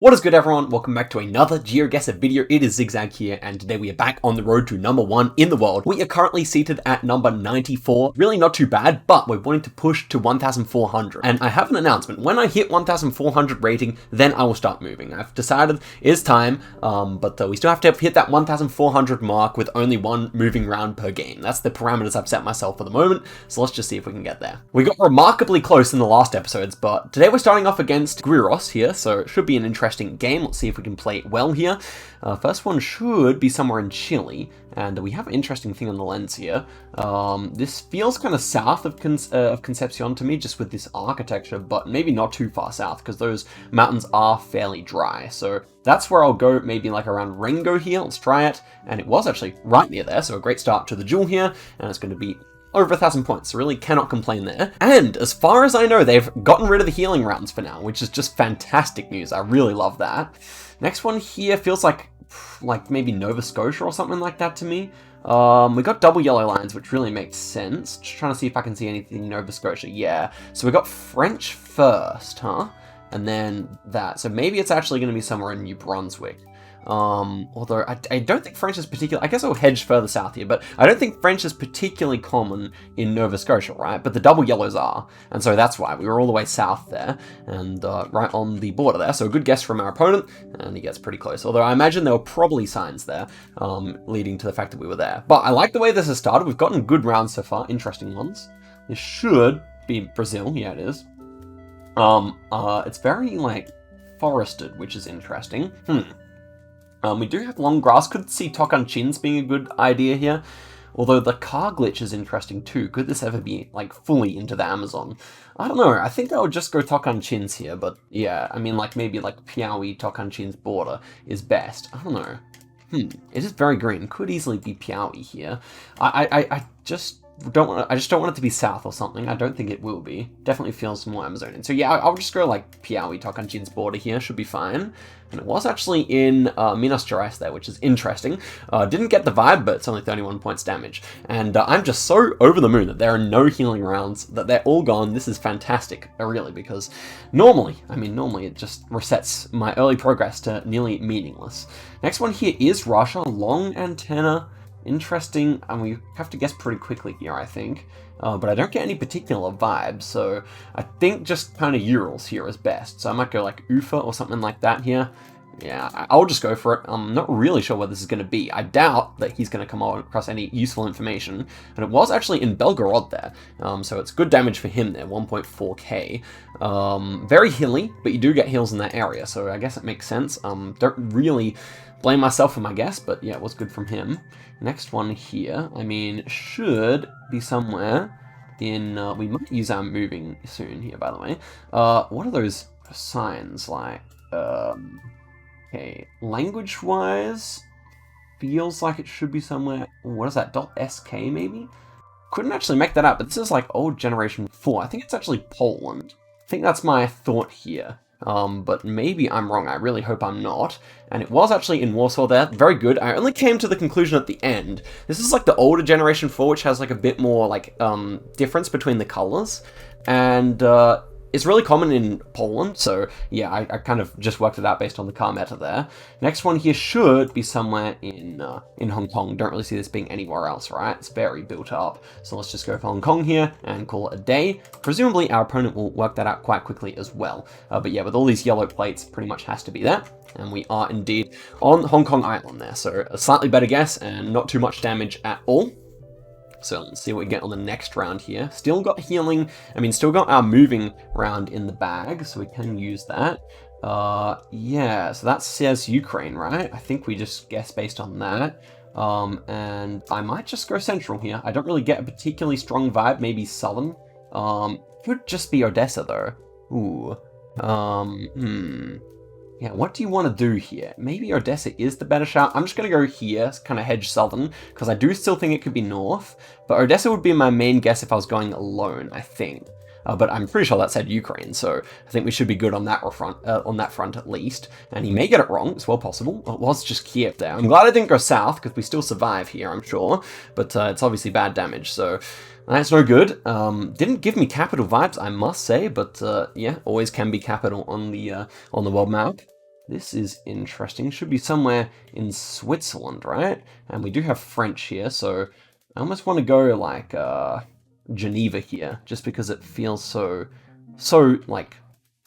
What is good, everyone? Welcome back to another Geoguessr video. It is Zigzag here, and today we are back on the road to number 1 in the world. We are currently seated at number 94. Really not too bad, but we're wanting to push to 1,400. And I have an announcement. When I hit 1,400 rating, then I will start moving. I've decided it's time, but we still have to hit that 1,400 mark with only one moving round per game. That's the parameters I've set myself for the moment, so let's just see if we can get there. We got remarkably close in the last episodes, but today we're starting off against QUADRUPLE here, so it should be an interesting game. Let's see if we can play it well here. First one should be somewhere in Chile, and we have an interesting thing on the lens here. This feels kind of south of Concepcion to me, just with this architecture, but maybe not too far south, because those mountains are fairly dry. So that's where I'll go, maybe like around Ringo here. Let's try it. And it was actually right near there, so a great start to the duel here, and it's going to be over 1,000 points, so really cannot complain there. And as far as I know, they've gotten rid of the healing rounds for now, which is just fantastic news. I really love that. Next one here feels like maybe Nova Scotia or something like that to me. We got double yellow lines, which really makes sense. Just trying to see if I can see anything Nova Scotia. Yeah, so we got French first, huh? And then that. So maybe it's actually going to be somewhere in New Brunswick. Although I don't think French is particular. I guess I'll hedge further south here, but I don't think French is particularly common in Nova Scotia, right? But the double yellows are, and so that's why we were all the way south there, and right on the border there. So a good guess from our opponent, and he gets pretty close. Although I imagine there were probably signs there, leading to the fact that we were there. But I like the way this has started. We've gotten good rounds so far, interesting ones. This should be Brazil. Yeah, it is. It's very forested, which is interesting. We do have long grass. Could see Tocantins being a good idea here. Although the car glitch is interesting too. Could this ever be fully into the Amazon? I don't know. I think I would just go Tocantins here. But yeah, I mean maybe Piauí, Tocantins border is best. I don't know. It is very green. Could easily be Piauí here. I just don't want it to be south or something. I don't think it will be. Definitely feels more Amazonian. So yeah, I'll just go Piauí, Tocantins border here. Should be fine. And it was actually in Minas Gerais there, which is interesting. Didn't get the vibe, but it's only 31 points damage. And I'm just so over the moon that there are no healing rounds, that they're all gone. This is fantastic, really, because normally it just resets my early progress to nearly meaningless. Next one here is Russia. Long antenna. Interesting, and we have to guess pretty quickly here, I think. But I don't get any particular vibes, so I think just kind of Urals here is best. So I might go Ufa or something like that here. Yeah, I'll just go for it. I'm not really sure what this is going to be. I doubt that he's going to come across any useful information. And it was actually in Belgorod there. So it's good damage for him there, 1.4k. Very hilly, but you do get heals in that area, so I guess it makes sense. Don't really blame myself for my guess, but yeah, it was good from him. Next one here, should be somewhere in, we might use our moving soon here, by the way. What are those signs like? Okay, language-wise, feels like it should be somewhere, what is that, .sk maybe? Couldn't actually make that up, but this is old generation 4. I think it's actually Poland. I think that's my thought here. But maybe I'm wrong. I really hope I'm not. And it was actually in Warsaw there. Very good. I only came to the conclusion at the end. This is the older Generation 4, which has a bit more difference between the colors. And it's really common in Poland, so yeah, I kind of just worked it out based on the car meta there. Next one here should be somewhere in Hong Kong. Don't really see this being anywhere else, right? It's very built up. So let's just go for Hong Kong here and call it a day. Presumably our opponent will work that out quite quickly as well. But yeah, with all these yellow plates, pretty much has to be there. And we are indeed on Hong Kong Island there. So a slightly better guess and not too much damage at all. So let's see what we get on the next round here. Still got healing, still got our moving round in the bag, so we can use that. Yeah, so that says Ukraine, right? I think we just guess based on that. And I might just go central here. I don't really get a particularly strong vibe, maybe southern. Could just be Odessa though. Ooh. Yeah, what do you want to do here? Maybe Odessa is the better shout. I'm just going to go here, kind of hedge southern, because I do still think it could be north. But Odessa would be my main guess if I was going alone, I think. But I'm pretty sure that said Ukraine, so I think we should be good on that front at least. And he may get it wrong, it's well possible. It was just Kiev there. I'm glad I didn't go south, because we still survive here, I'm sure. But it's obviously bad damage, so that's no good. Didn't give me capital vibes, I must say, but yeah, always can be capital on the world map. This is interesting. Should be somewhere in Switzerland, right? And we do have French here, so I almost want to go like Geneva here, just because it feels so like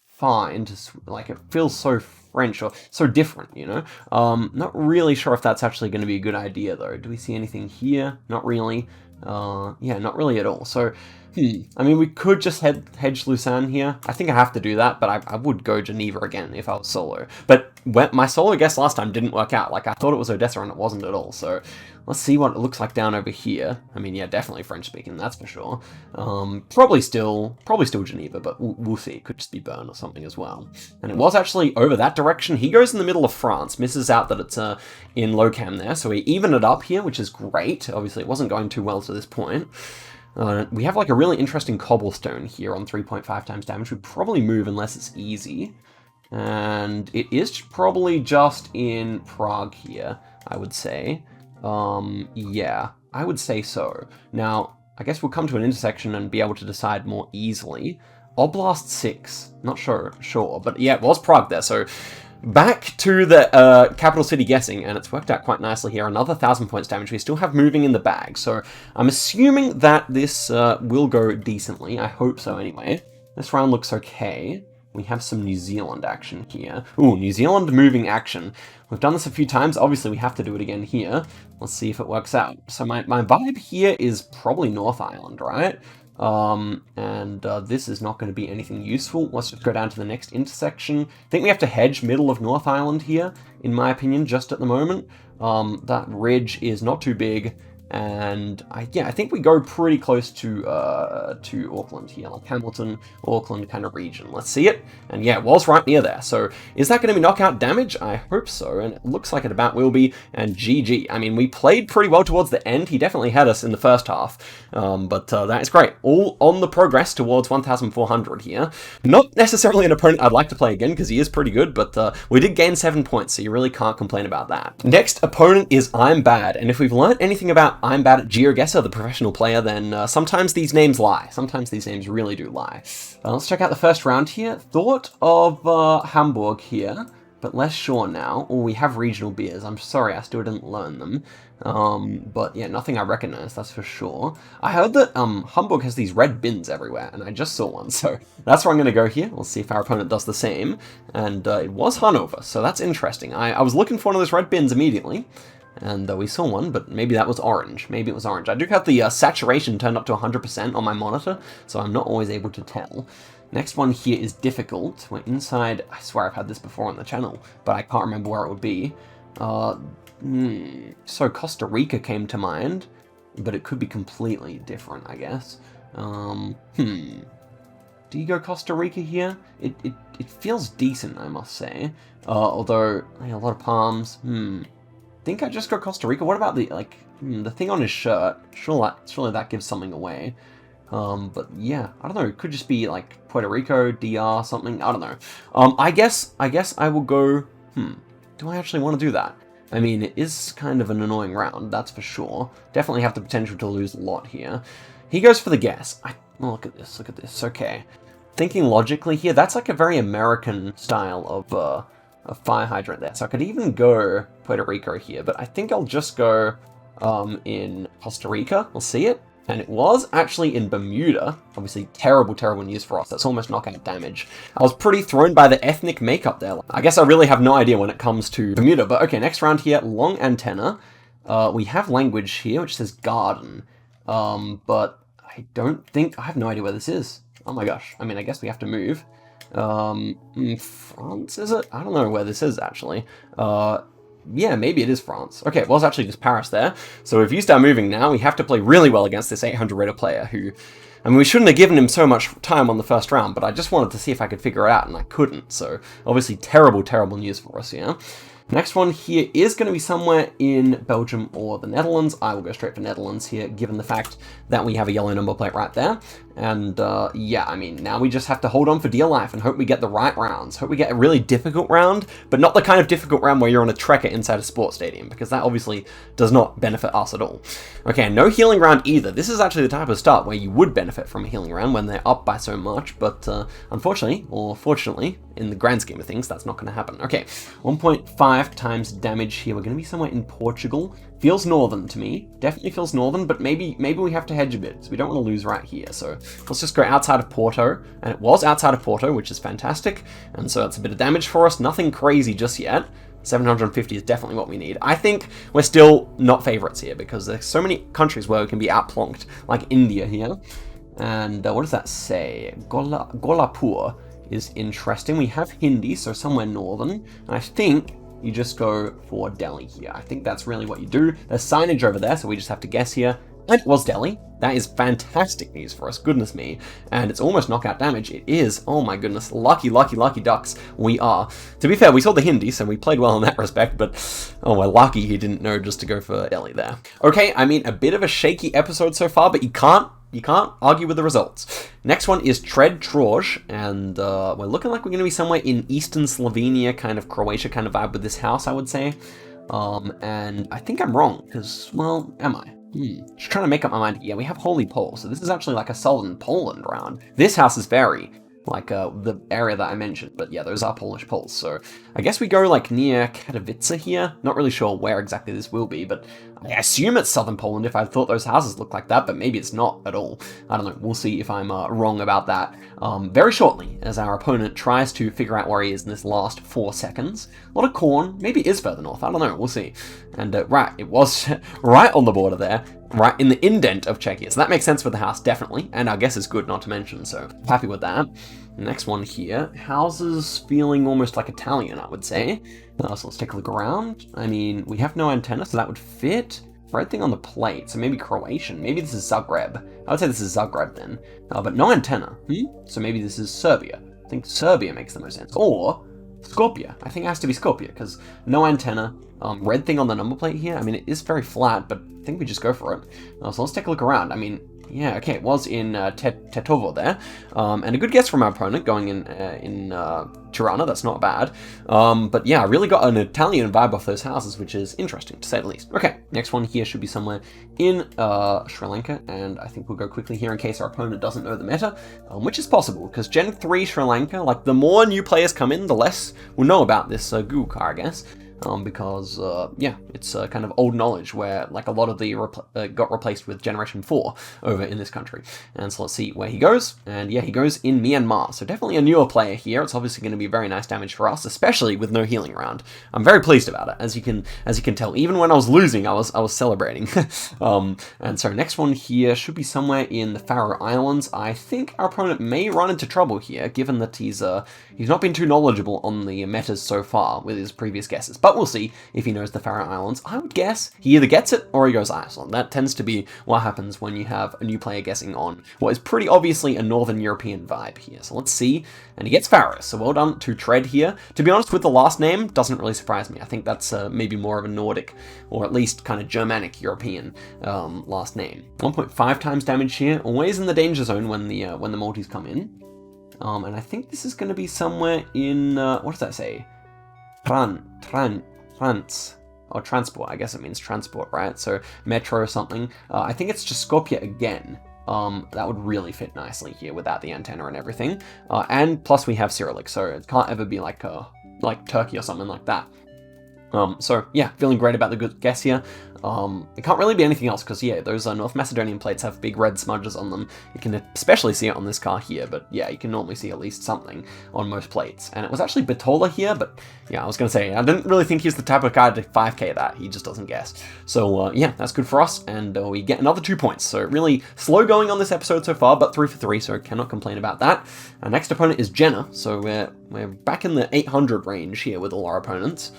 fine, like it feels so French or so different, you know? Not really sure if that's actually going to be a good idea though. Do we see anything here? Not really. Yeah, not really at all. So, I mean, we could just hedge Lucerne here. I think I have to do that, but I would go Geneva again if I was solo. But my solo guess last time didn't work out. Like, I thought it was Odessa and it wasn't at all. So, let's see what it looks like down over here. I mean, yeah, definitely French-speaking, that's for sure. Probably still Geneva, but we'll see. It could just be Bern or something as well. And it was actually over that direction. He goes in the middle of France, misses out that it's in Locam there, so we even it up here, which is great. Obviously, it wasn't going too well to this point. We have like a really interesting cobblestone here on 3.5 times damage. We'd probably move unless it's easy. And it is probably just in Prague here, I would say. Yeah, I would say so. Now, I guess we'll come to an intersection and be able to decide more easily. Oblast 6, not sure, but yeah, it was Prague there, so back to the capital city guessing, and it's worked out quite nicely here. Another 1,000 points damage. We still have moving in the bag, so I'm assuming that this will go decently. I hope so anyway. This round looks okay. We have some New Zealand action here. Ooh, New Zealand moving action. We've done this a few times. Obviously, we have to do it again here. Let's see if it works out. So my vibe here is probably North Island, right? This is not going to be anything useful. Let's just go down to the next intersection. I think we have to hedge middle of North Island here, in my opinion, just at the moment. That ridge is not too big. And I think we go pretty close to Auckland here, like Hamilton, Auckland kind of region. Let's see it. And yeah, it was right near there. So is that going to be knockout damage? I hope so. And it looks like it about will be. And GG. I mean, we played pretty well towards the end. He definitely had us in the first half. But that is great. All on the progress towards 1,400 here. Not necessarily an opponent I'd like to play again because he is pretty good. But we did gain 7 points, so you really can't complain about that. Next opponent is I'm Bad. And if we've learned anything about I'm Bad at Geoguessr, the professional player, then sometimes these names lie. Sometimes these names really do lie. Let's check out the first round here. Thought of Hamburg here, but less sure now. Oh, we have regional beers. I'm sorry, I still didn't learn them. But yeah, nothing I recognize, that's for sure. I heard that Hamburg has these red bins everywhere, and I just saw one, so that's where I'm going to go here. We'll see if our opponent does the same. And it was Hanover, so that's interesting. I was looking for one of those red bins immediately. And we saw one, but maybe that was orange. Maybe it was orange. I do have the saturation turned up to 100% on my monitor, so I'm not always able to tell. Next one here is difficult. We're inside, I swear I've had this before on the channel, but I can't remember where it would be. So Costa Rica came to mind, but it could be completely different, I guess. Do you go Costa Rica here? It feels decent, I must say. Although, a lot of palms. I think I just go Costa Rica. What about the thing on his shirt? Surely that gives something away. But yeah, I don't know. It could just be like Puerto Rico, DR, something. I don't know. I guess I will go. Do I actually want to do that? I mean, it is kind of an annoying round, that's for sure. Definitely have the potential to lose a lot here. He goes for the guess. Oh, look at this. Look at this. Okay, thinking logically here, that's like a very American style of a fire hydrant there. So I could even go Puerto Rico here, but I think I'll just go in Costa Rica. We'll see it. And it was actually in Bermuda. Obviously, terrible, terrible news for us. That's almost knockout damage. I was pretty thrown by the ethnic makeup there. I guess I really have no idea when it comes to Bermuda. But okay, next round here, long antenna. We have language here, which says garden. But I don't think, I have no idea where this is. Oh my gosh. I mean, I guess we have to move. France, is it? I don't know where this is, actually. Yeah, maybe it is France. Okay, well, it's actually just Paris there. So if you start moving now, we have to play really well against this 800 rated player who... I mean, we shouldn't have given him so much time on the first round, but I just wanted to see if I could figure it out, and I couldn't. So, obviously, terrible, terrible news for us, yeah? Next one here is going to be somewhere in Belgium or the Netherlands. I will go straight for Netherlands here, given the fact that we have a yellow number plate right there. And yeah, I mean, now we just have to hold on for dear life and hope we get the right rounds. Hope we get a really difficult round, but not the kind of difficult round where you're on a trekker inside a sports stadium, because that obviously does not benefit us at all. Okay, no healing round either. This is actually the type of start where you would benefit from a healing round when they're up by so much, but unfortunately, or fortunately, in the grand scheme of things, that's not going to happen. Okay, 1.5 times damage here. We're going to be somewhere in Portugal. Feels northern to me. Definitely feels northern, but maybe we have to hedge a bit, because we don't want to lose right here. So let's just go outside of Porto. And it was outside of Porto, which is fantastic. And so that's a bit of damage for us. Nothing crazy just yet. 750 is definitely what we need. I think we're still not favorites here, because there's so many countries where we can be outplonked, like India here. And what does that say? Golapur is interesting. We have Hindi, so somewhere northern. And I think you just go for Delhi here. I think that's really what you do. There's signage over there, so we just have to guess here. And it was Delhi. That is fantastic news for us, goodness me. And it's almost knockout damage. It is, oh my goodness, lucky, lucky, lucky ducks we are. To be fair, we saw the Hindi, so we played well in that respect, but oh, we're lucky he didn't know just to go for Delhi there. Okay, I mean, a bit of a shaky episode so far, but you can't argue with the results. Next one is Troj, and we're looking like we're going to be somewhere in Eastern Slovenia, kind of Croatia kind of vibe with this house, I would say. And I think I'm wrong, because, well, am I? Just trying to make up my mind. Yeah, we have Holy Pole, so this is actually like a Southern Poland round. This house is very like the area that I mentioned, but yeah, those are Polish Poles. So I guess we go like near Katowice here. Not really sure where exactly this will be, but I assume it's Southern Poland if I thought those houses looked like that, but maybe it's not at all. I don't know. We'll see if I'm wrong about that very shortly, as our opponent tries to figure out where he is in this last 4 seconds. A lot of corn. Maybe it is further north. I don't know. We'll see. And right, it was right on the border there, right in the indent of Czechia. So that makes sense for the house, definitely. And our guess is good, not to mention, so happy with that. Next one here. Houses feeling almost like Italian, I would say. So let's take a look around. I mean, we have no antenna, so that would fit. Red thing on the plate, so maybe Croatian. Maybe this is Zagreb. I would say this is Zagreb then. But no antenna. So maybe this is Serbia. I think Serbia makes the most sense. Or Skopje. I think it has to be Skopje, because no antenna. Red thing on the number plate here. I mean, it is very flat, but I think we just go for it. So let's take a look around. I mean, yeah, okay, it was in Tetovo there. And a good guess from our opponent going in Tirana, that's not bad. But yeah, I really got an Italian vibe off those houses, which is interesting, to say the least. Okay, next one here should be somewhere in Sri Lanka, and I think we'll go quickly here in case our opponent doesn't know the meta, which is possible, because Gen 3 Sri Lanka, like, the more new players come in, the less we'll know about this Geoguessr, I guess. Because, yeah, it's kind of old knowledge where, like, a lot of the got replaced with Generation 4 over in this country. And so let's see where he goes. And yeah, he goes in Myanmar. So definitely a newer player here. It's obviously going to be very nice damage for us, especially with no healing round. I'm very pleased about it, as you can tell. Even when I was losing, I was celebrating. And so next one here should be somewhere in the Faroe Islands. I think our opponent may run into trouble here, given that he's not been too knowledgeable on the metas so far with his previous guesses. But we'll see if he knows the Faroe Islands. I would guess he either gets it or he goes Iceland. That tends to be what happens when you have a new player guessing on what is pretty obviously a Northern European vibe here. So let's see. And he gets Faroe, so well done to Tread here. To be honest, with the last name, doesn't really surprise me. I think that's maybe more of a Nordic, or at least kind of Germanic European last name. 1.5 times damage here, always in the danger zone when the multis come in. And I think this is going to be somewhere in, what does that say? Or transport, I guess it means transport, right? So metro or something. I think it's just Skopje again. That would really fit nicely here without the antenna and everything. And plus we have Cyrillic, so it can't ever be like Turkey or something like that. So yeah, feeling great about the good guess here. It can't really be anything else, because yeah, those North Macedonian plates have big red smudges on them. You can especially see it on this car here, but yeah, you can normally see at least something on most plates. And it was actually Bitola here, but yeah, I was going to say, I didn't really think he's the type of guy to 5k that. He just doesn't guess. So yeah, that's good for us, and we get another 2 points. So really slow going on this episode so far, but 3 for 3, so cannot complain about that. Our next opponent is Jenna, so we're back in the 800 range here with all our opponents.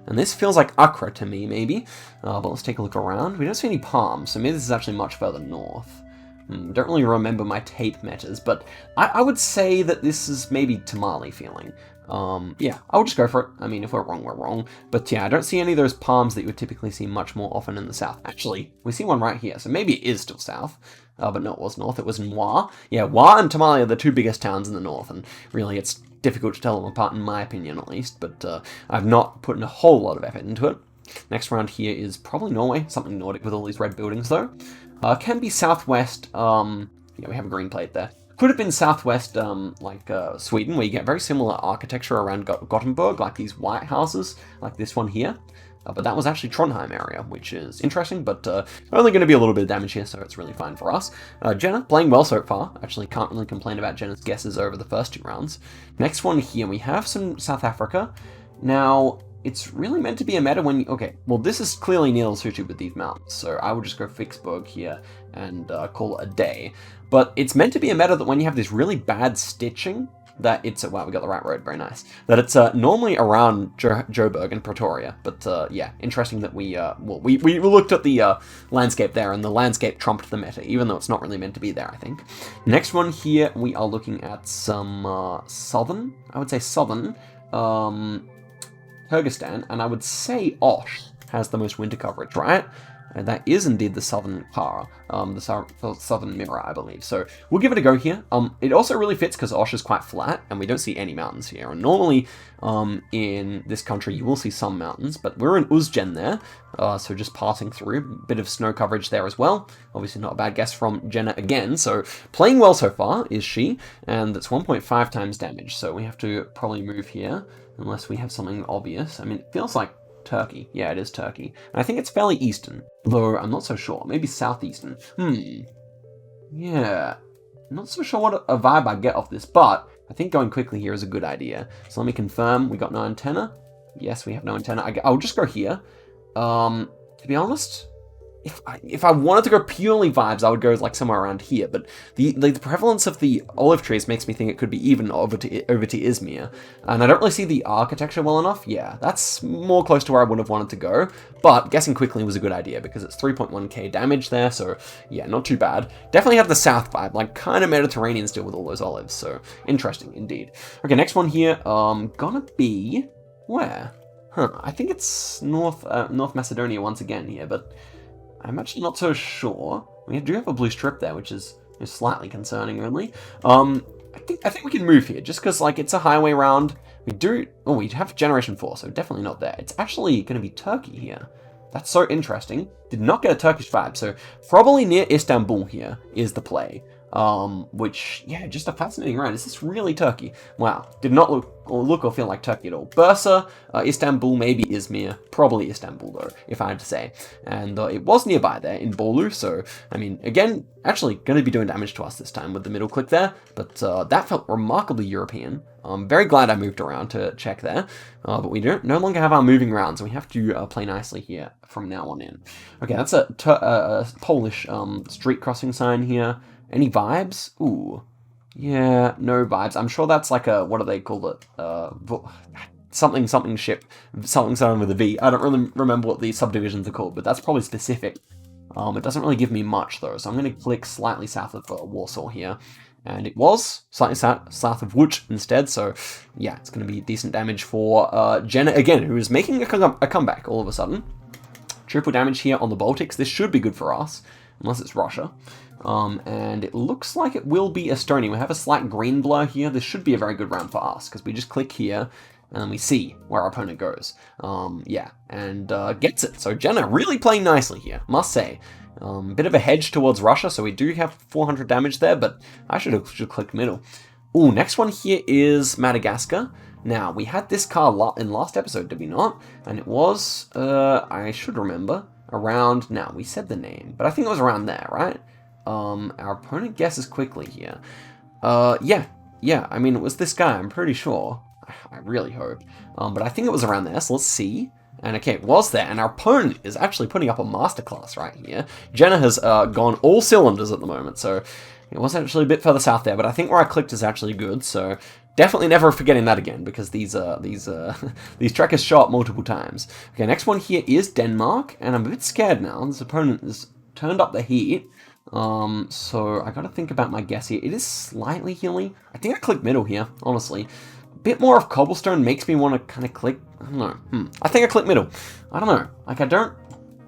And this feels like Accra to me, maybe. But let's take a look around. We don't see any palms, so maybe this is actually much further north. Don't really remember my tape metas, but I would say that this is maybe Tamale feeling. Yeah, I'll just go for it. I mean, if we're wrong, we're wrong. But yeah, I don't see any of those palms that you would typically see much more often in the south. Actually, we see one right here, so maybe it is still south. But no, it was north. It was Noir. Yeah, Wa and Tamale are the two biggest towns in the north, and really it's difficult to tell them apart, in my opinion at least. But I've not put in a whole lot of effort into it. Next round here is probably Norway, something Nordic with all these red buildings though. Can be southwest, yeah, we have a green plate there. Could have been southwest, Sweden, where you get very similar architecture around Gothenburg, like these white houses, like this one here. But that was actually Trondheim area, which is interesting, but only going to be a little bit of damage here, so it's really fine for us. Jenna, playing well so far. Actually, can't really complain about Jenna's guesses over the first 2 rounds. Next one here, we have some South Africa. Now, it's really meant to be a meta when you... Okay, well, this is clearly needle suited with these mountains, so I will just go Vicksburg here and call it a day. But it's meant to be a meta that when you have this really bad stitching, that it's... Wow, we got the right road, very nice. That it's normally around Joburg and Pretoria. But yeah, interesting that we looked at the landscape there, and the landscape trumped the meta, even though it's not really meant to be there, I think. Next one here, we are looking at some southern, I would say southern, Kyrgyzstan, and I would say Osh has the most winter coverage, right? And that is indeed the southern Kara, the southern mirror, I believe. So we'll give it a go here. It also really fits because Osh is quite flat, and we don't see any mountains here. And normally, in this country, you will see some mountains, but we're in Uzgen there, so just passing through. Bit of snow coverage there as well. Obviously not a bad guess from Jenna again. So playing well so far is she, and it's 1.5 times damage. So we have to probably move here, unless we have something obvious. I mean, it feels like Turkey. Yeah, it is Turkey. And I think it's fairly eastern, though I'm not so sure. Maybe southeastern. Yeah. Not so sure what a vibe I get off this, but I think going quickly here is a good idea. So let me confirm. We got no antenna. Yes, we have no antenna. I'll just go here. To be honest, if I wanted to go purely vibes, I would go like somewhere around here. But the prevalence of the olive trees makes me think it could be even over to Izmir. And I don't really see the architecture well enough. Yeah, that's more close to where I would have wanted to go. But guessing quickly was a good idea because it's 3.1k damage there. So yeah, not too bad. Definitely have the south vibe, like kind of Mediterranean still with all those olives. So interesting indeed. Okay, next one here. Gonna be where? I think it's North Macedonia once again here, but I'm actually not so sure. We do have a blue strip there, which is slightly concerning, really. I think we can move here, just because, like, it's a highway round. We have Generation 4, so definitely not there. It's actually going to be Turkey here. That's so interesting. Did not get a Turkish vibe, so probably near Istanbul here is the play. Which, yeah, just a fascinating round. Is this really Turkey? Wow, did not look or feel like Turkey at all. Bursa, Istanbul, maybe Izmir, probably Istanbul though, if I had to say. And it was nearby there in Bolu, so, I mean, again, actually going to be doing damage to us this time with the middle click there, but that felt remarkably European. I'm very glad I moved around to check there, but we no longer have our moving rounds, and we have to play nicely here from now on in. Okay, that's a Polish street crossing sign here. Any vibes? Ooh. Yeah, no vibes. I'm sure that's like a, what do they call it? Something ship. Something with a V. I don't really remember what the subdivisions are called, but that's probably specific. It doesn't really give me much though, so I'm going to click slightly south of Warsaw here. And it was slightly south of Łódź instead, so yeah, it's going to be decent damage for Jenna again, who is making a comeback all of a sudden. Triple damage here on the Baltics. This should be good for us, unless it's Russia. And it looks like it will be Estonia. We have a slight green blur here. This should be a very good round for us, because we just click here, and then we see where our opponent goes. Yeah, and gets it. So Jenna really playing nicely here, must say. Bit of a hedge towards Russia, so we do have 400 damage there, but I should have clicked middle. Ooh, next one here is Madagascar. Now, we had this card in last episode, did we not? And it was, I should remember, around, now, we said the name, but I think it was around there, right? Our opponent guesses quickly here. Yeah, I mean, it was this guy, I'm pretty sure. I really hope. But I think it was around there, so let's see. And okay, it was there, and our opponent is actually putting up a masterclass right here. Jenna has gone all cylinders at the moment, so it was actually a bit further south there, but I think where I clicked is actually good, so definitely never forgetting that again, because these trekkers show up multiple times. Okay, next one here is Denmark, and I'm a bit scared now. This opponent has turned up the heat. So I gotta think about my guess here. It is slightly hilly. I think I clicked middle here, honestly. bit more of cobblestone makes me want to kind of click, I don't know, I think I click middle. I don't know, like I don't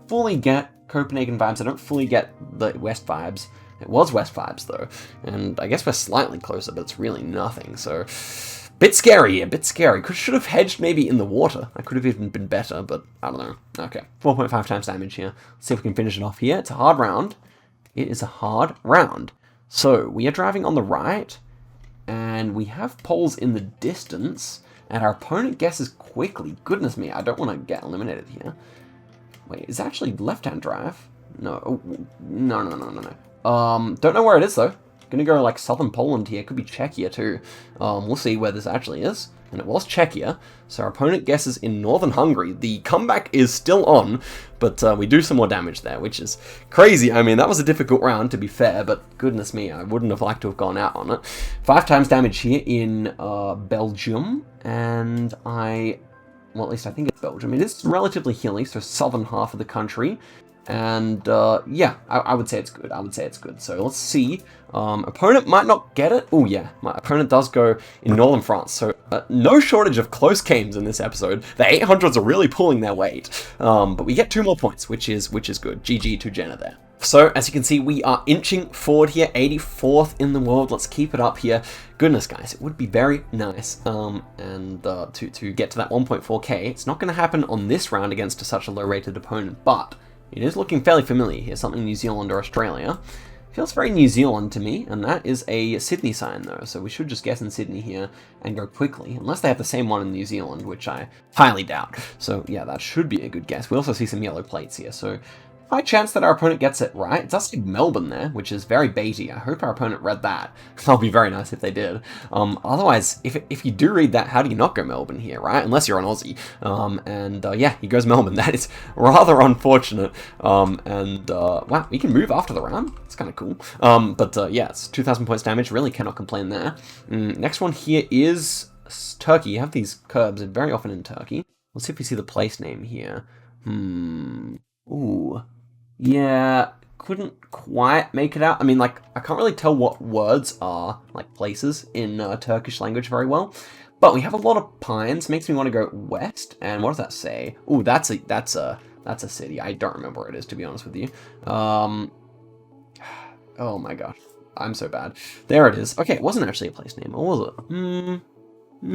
fully get Copenhagen vibes, I don't fully get the West vibes. It was West vibes though, and I guess we're slightly closer, but it's really nothing, so bit scary, a bit scary. Should have hedged maybe in the water. That could have even been better, but I don't know. Okay, 4.5 times damage here. Let's see if we can finish it off here. It's a hard round. It is a hard round. So we are driving on the right, and we have poles in the distance, and our opponent guesses quickly. Goodness me, I don't want to get eliminated here. Wait, is it actually left-hand drive? No. Oh, no. Don't know where it is though. Gonna go like southern Poland here. Could be Czechia too. We'll see where this actually is. And it was Czechia. So our opponent guesses in northern Hungary. The comeback is still on, but we do some more damage there, which is crazy. I mean, that was a difficult round to be fair, but goodness me, I wouldn't have liked to have gone out on it. 5 times damage here in Belgium, and well, at least I think it's Belgium. It is relatively hilly, so southern half of the country. And yeah, I would say it's good. I would say it's good. So let's see. Opponent might not get it. Oh yeah, my opponent does go in northern France. So no shortage of close games in this episode. The 800s are really pulling their weight. But we get 2 more points, which is good. GG to Jenna there. So as you can see, we are inching forward here, 84th in the world. Let's keep it up here. Goodness, guys, it would be very nice to get to that 1.4k. It's not going to happen on this round against such a low-rated opponent, but it is looking fairly familiar here, something New Zealand or Australia. Feels very New Zealand to me, and that is a Sydney sign though, so we should just guess in Sydney here and go quickly, unless they have the same one in New Zealand, which I highly doubt. So yeah, that should be a good guess. We also see some yellow plates here, so high chance that our opponent gets it right. It does say Melbourne there, which is very baity. I hope our opponent read that. That'll be very nice if they did. Otherwise, if you do read that, how do you not go Melbourne here, right? Unless you're an Aussie. Yeah, he goes Melbourne. That is rather unfortunate. Wow, we can move after the round. It's kind of cool. Yeah, it's 2,000 points damage. Really cannot complain there. Next one here is Turkey. You have these curbs very often in Turkey. Let's see if we see the place name here. Ooh. Yeah, couldn't quite make it out. I mean, like, I can't really tell what words are, like, places in Turkish language very well. But we have a lot of pines. Makes me want to go west. And what does that say? Ooh, that's a city. I don't remember where it is, to be honest with you. Oh my gosh. I'm so bad. There it is. Okay, it wasn't actually a place name. What was it?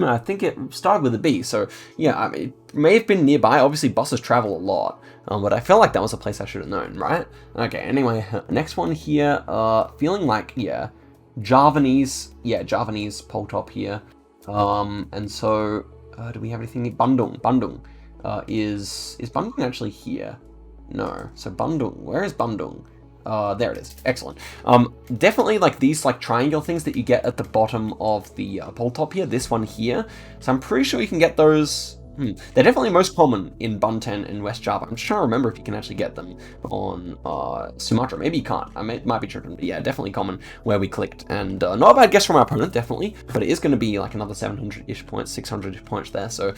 I think it started with a B, so yeah, I mean, it may have been nearby. Obviously, buses travel a lot, but I felt like that was a place I should have known, right? Okay, anyway, next one here, feeling like, yeah, Javanese pole top here, and so, do we have anything? Bandung, is Bandung actually here? No, so Bandung, where is Bandung? There it is. Excellent. Definitely like these like triangle things that you get at the bottom of the pole top here, this one here. So I'm pretty sure you can get those. They're definitely most common in Bunten and West Java. I'm just trying to remember if you can actually get them on Sumatra. Maybe you can't. It might be tripping. But yeah, definitely common where we clicked. And not a bad guess from our opponent, definitely. But it is going to be like another 700-ish points, 600-ish points there. So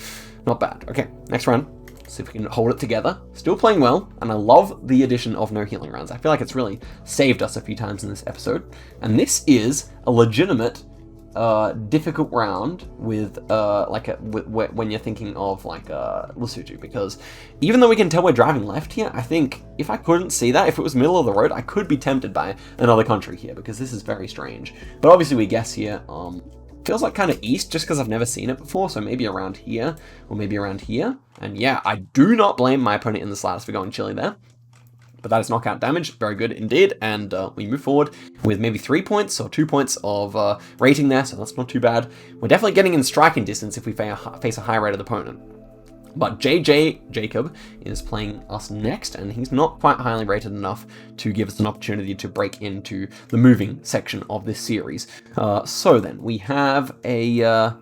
not bad. Okay, next round. See if we can hold it together. Still playing well, and I love the addition of no healing rounds. I feel like it's really saved us a few times in this episode. And this is a legitimate difficult round with when you're thinking of like Lesotho, because even though we can tell we're driving left here, I think if I couldn't see that, if it was middle of the road, I could be tempted by another country here, because this is very strange. But obviously we guess here. Feels like kind of east, just because I've never seen it before, so maybe around here, or maybe around here. And yeah, I do not blame my opponent in the slightest for going Chile there. But that is knockout damage, very good indeed, and we move forward with maybe 3 points or 2 points of rating there, so that's not too bad. We're definitely getting in striking distance if we face a high-rated opponent. But Jacob is playing us next, and he's not quite highly rated enough to give us an opportunity to break into the moving section of this series. So then, we have an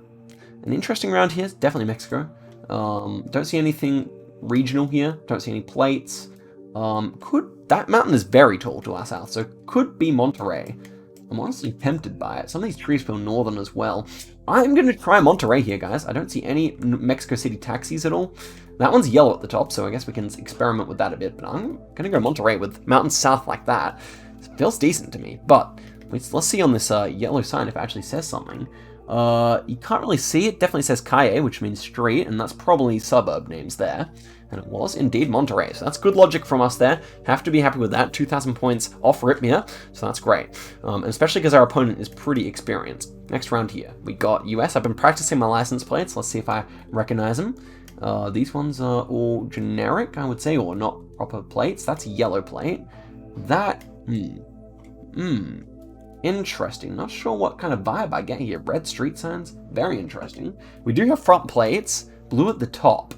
interesting round here, definitely Mexico. Don't see anything regional here, don't see any plates. That mountain is very tall to our south, so could be Monterey. I'm honestly tempted by it. Some of these trees feel northern as well. I'm going to try Monterey here, guys. I don't see any Mexico City taxis at all. That one's yellow at the top, so I guess we can experiment with that a bit. But I'm going to go Monterey with mountains south like that. It feels decent to me. But let's see on this yellow sign if it actually says something. You can't really see it. Definitely says Calle, which means street, and that's probably suburb names there. And it was indeed Monterey, so that's good logic from us there. Have to be happy with that. 2,000 points off rip here, so that's great. And especially because our opponent is pretty experienced. Next round here, we got US. I've been practicing my license plates. Let's see if I recognize them. These ones are all generic, I would say, or not proper plates. That's a yellow plate. That, interesting. Not sure what kind of vibe I get here. Red street signs, very interesting. We do have front plates, blue at the top.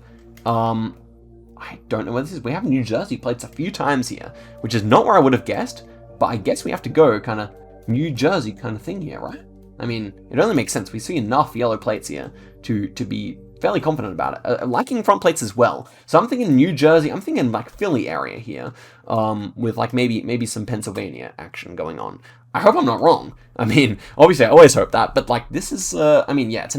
I don't know where this is. We have New Jersey plates a few times here, which is not where I would have guessed, but I guess we have to go kind of New Jersey kind of thing here, right? I mean, it only makes sense. We see enough yellow plates here to be fairly confident about it. Liking front plates as well. So I'm thinking New Jersey, I'm thinking like Philly area here, with like maybe some Pennsylvania action going on. I hope I'm not wrong. I mean, obviously I always hope that, but like this is, I mean, yeah, it's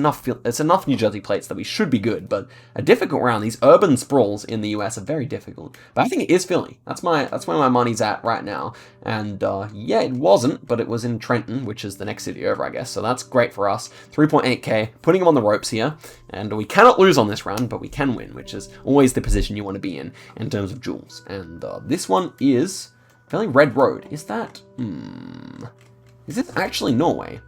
enough New Jersey plates that we should be good, but a difficult round. These urban sprawls in the US are very difficult, but I think it is Philly. That's where my money's at right now. And yeah, it wasn't, but it was in Trenton, which is the next city over, I guess. So that's great for us. 3.8k, putting them on the ropes here, and we cannot lose on this round, but we can win, which is always the position you want to be in terms of duels. And this one is fairly red road. Is that, is this actually Norway?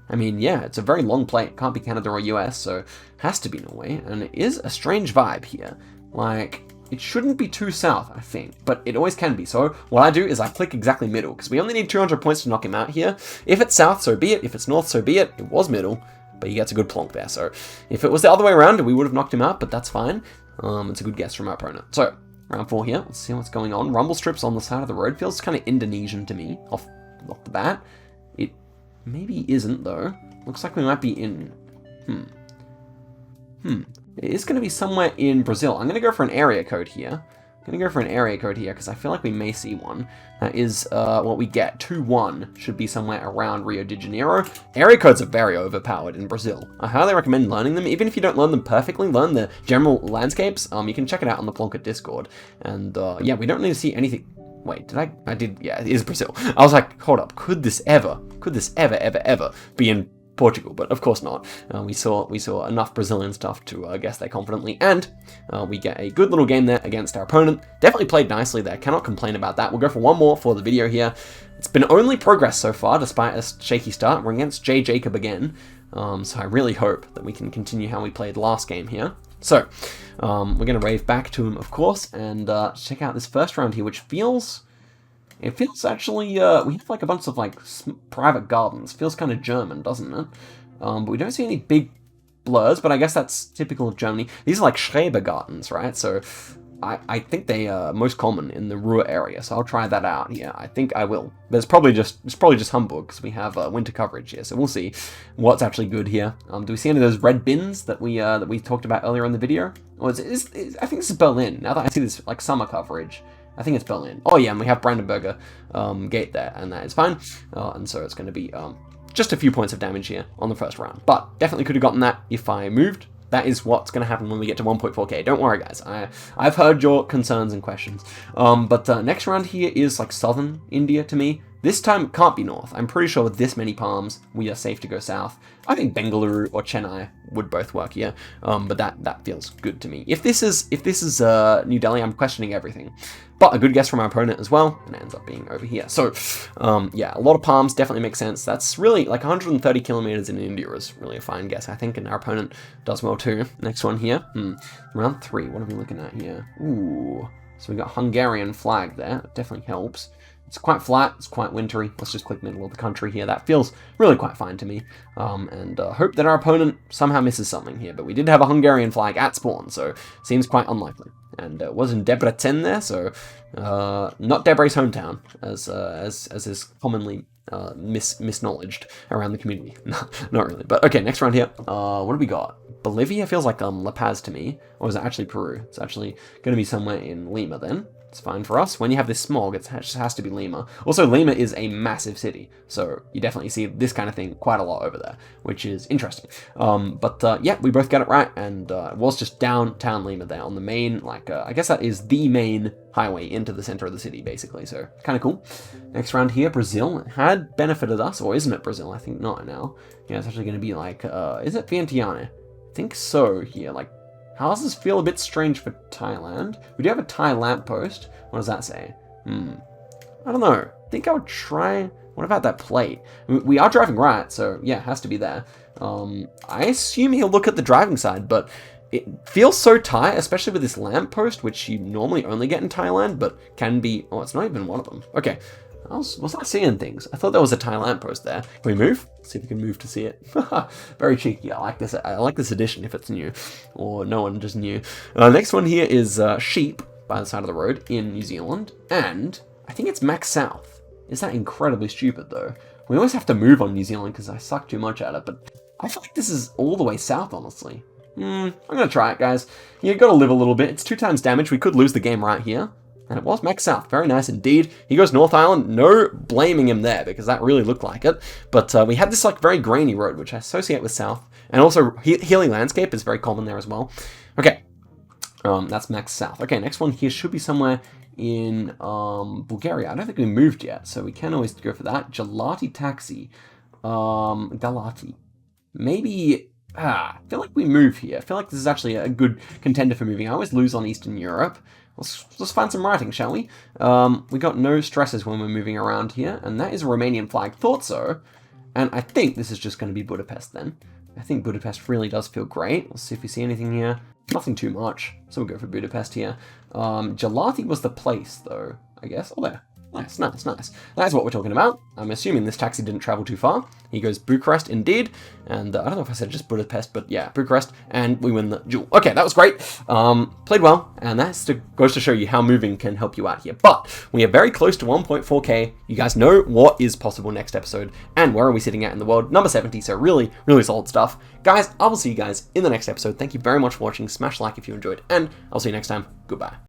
I mean, yeah, it's a very long plate. Can't be Canada or US, so it has to be Norway. And it is a strange vibe here. Like, it shouldn't be too south, I think, but it always can be. So what I do is I click exactly middle, because we only need 200 points to knock him out here. If it's south, so be it. If it's north, so be it. It was middle, but he gets a good plonk there. So if it was the other way around, we would have knocked him out, but that's fine. It's a good guess from our opponent. So round 4 here. Let's see what's going on. Rumble strips on the side of the road. Feels kind of Indonesian to me off the bat. It maybe isn't, though. Looks like we might be in... It is going to be somewhere in Brazil. I'm going to go for an area code here. Because I feel like we may see one. That is what we get. 2-1 should be somewhere around Rio de Janeiro. Area codes are very overpowered in Brazil. I highly recommend learning them. Even if you don't learn them perfectly, learn the general landscapes. You can check it out on the Plonker Discord. And yeah, we don't need to see anything. Wait, did yeah, it is Brazil. I was like, hold up, could this ever be in Portugal? But of course not. We saw enough Brazilian stuff to guess there confidently, and we get a good little game there against our opponent. Definitely played nicely there, cannot complain about that. We'll go for one more for the video here. It's been only progress so far, despite a shaky start. We're against J. Jacob again, so I really hope that we can continue how we played last game here. So, we're going to rave back to him, of course, and check out this first round here, which feels... It feels actually, we have like a bunch of like private gardens. Feels kind of German, doesn't it? But we don't see any big blurs, but I guess that's typical of Germany. These are like Schrebergartens, right? So I think they are most common in the Ruhr area, so I'll try that out here. I think I will. But it's probably just Hamburg, because we have winter coverage here, so we'll see what's actually good here. Do we see any of those red bins that we talked about earlier in the video? Or I think this is Berlin. Now that I see this like summer coverage, I think it's Berlin. Oh yeah, and we have Brandenburger gate there, and that is fine. And so it's going to be just a few points of damage here on the first round. But definitely could have gotten that if I moved. That is what's going to happen when we get to 1.4k. Don't worry, guys. I've heard your concerns and questions. But next round here is like southern India to me. This time it can't be north. I'm pretty sure with this many palms, we are safe to go south. I think Bengaluru or Chennai would both work here. But that feels good to me. If this is New Delhi, I'm questioning everything. But a good guess from our opponent as well, and it ends up being over here. So, yeah, a lot of palms definitely makes sense. That's really, like 130 kilometers in India is really a fine guess, I think, and our opponent does well too. Next one here, round 3, what are we looking at here? Ooh, so we got Hungarian flag there, that definitely helps. It's quite flat, it's quite wintry. Let's just click middle of the country here. That feels really quite fine to me. And hope that our opponent somehow misses something here. But we did have a Hungarian flag at spawn, so seems quite unlikely. And it was in Debrecen there, so not Debre's hometown, as is commonly misknowledged around the community. Not really. But okay, next round here. What do we got? Bolivia feels like La Paz to me. Or is it actually Peru? It's actually going to be somewhere in Lima then. It's fine for us. When you have this smog, it just has to be Lima. Also, Lima is a massive city, so you definitely see this kind of thing quite a lot over there, which is interesting. Yeah, we both got it right, and it was just downtown Lima there on the main, like, I guess that is the main highway into the center of the city, basically, so kind of cool. Next round here, Brazil had benefited us, or isn't it Brazil? I think not now. Yeah, it's actually going to be like, is it Vientiane? I think so here, like, houses feel a bit strange for Thailand. We do have a Thai lamppost. What does that say? I don't know. I think I would try... What about that plate? We are driving right, so yeah, it has to be there. I assume he'll look at the driving side, but it feels so Thai, especially with this lamppost, which you normally only get in Thailand, but can be... Oh, it's not even one of them. Okay. Was I seeing things? I thought there was a Thai lamppost there. Can we move? Let's see if we can move to see it. Very cheeky. I like this. I like this edition if it's new, or no one just new. Next one here is sheep by the side of the road in New Zealand, and I think it's max south. Is that incredibly stupid though? We always have to move on New Zealand because I suck too much at it, but I feel like this is all the way south, honestly. I'm gonna try it, guys. You gotta live a little bit. It's 2 times damage. We could lose the game right here. And it was max south. Very nice indeed. He goes North Island. No blaming him there, because that really looked like it. But we had this like very grainy road, which I associate with south. And also, hilly landscape is very common there as well. Okay. That's max south. Okay, next one here should be somewhere in Bulgaria. I don't think we moved yet, so we can always go for that. Gelati Taxi. Galati. Maybe... I feel like we move here. I feel like this is actually a good contender for moving. I always lose on Eastern Europe. Let's find some writing, shall we? We got no stresses when we're moving around here, and that is a Romanian flag. Thought so. And I think this is just going to be Budapest then. I think Budapest really does feel great. Let's see if we see anything here. Nothing too much, so we'll go for Budapest here. Gelati was the place, though, I guess. Oh, there. Nice, nice, nice. That's what we're talking about. I'm assuming this taxi didn't travel too far. He goes Bucharest, indeed. And I don't know if I said just Budapest, but yeah, Bucharest. And we win the duel. Okay, that was great. Played well. And that goes to show you how moving can help you out here. But we are very close to 1.4k. You guys know what is possible next episode. And where are we sitting at in the world? Number 70. So really, really solid stuff. Guys, I will see you guys in the next episode. Thank you very much for watching. Smash like if you enjoyed. And I'll see you next time. Goodbye.